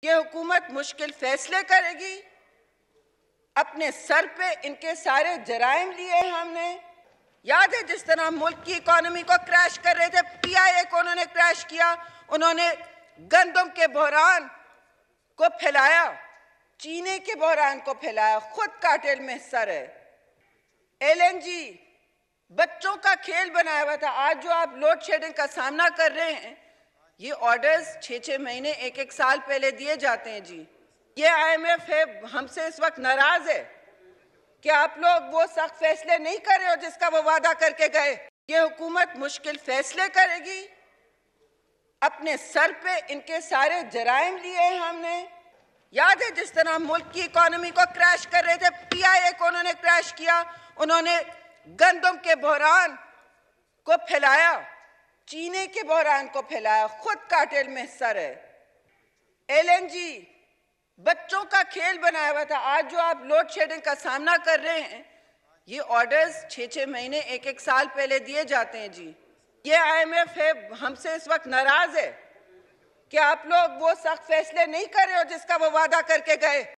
कि हुकूमत मुश्किल फैसले करेगी। अपने सर पे इनके सारे जराइम लिए हमने। याद है जिस तरह मुल्क की इकोनॉमी को क्रैश कर रहे थे, पीआईए को उन्होंने क्रैश किया। उन्होंने गंदम के बहरान को फैलाया, चीनी के बहरान को फैलाया, खुद कार्टेल में हिस्सा रहे। एलएनजी बच्चों का खेल बनाया हुआ था। आज जो आप लोड शेडिंग का सामना कर रहे हैं, ये ऑर्डर्स 6-6 महीने 1-1 साल पहले दिए जाते हैं जी। ये आईएमएफ है, हमसे इस वक्त नाराज है कि आप लोग वो सख्त फैसले नहीं कर रहे हो जिसका वो वादा करके गए। ये हुकूमत मुश्किल फैसले करेगी। अपने सर पे इनके सारे जराइम लिए हमने। याद है जिस तरह मुल्क की इकोनॉमी को क्रैश कर रहे थे, पीआईए को उन्होंने क्रैश किया। उन्होंने गंदम के बहरान को फैलाया, चीनी के बहरान को फैलाया, खुद कार्टेल में हिस्सा रहे। एलएनजी बच्चों का खेल बनाया हुआ था। आज जो आप लोड शेडिंग का सामना कर रहे हैं, ये ऑर्डर्स 6-6 महीने 1-1 साल पहले दिए जाते हैं जी। ये आईएमएफ है, हमसे इस वक्त नाराज है कि आप लोग वो सख्त फैसले नहीं कर रहे हो जिसका वो वादा करके गए।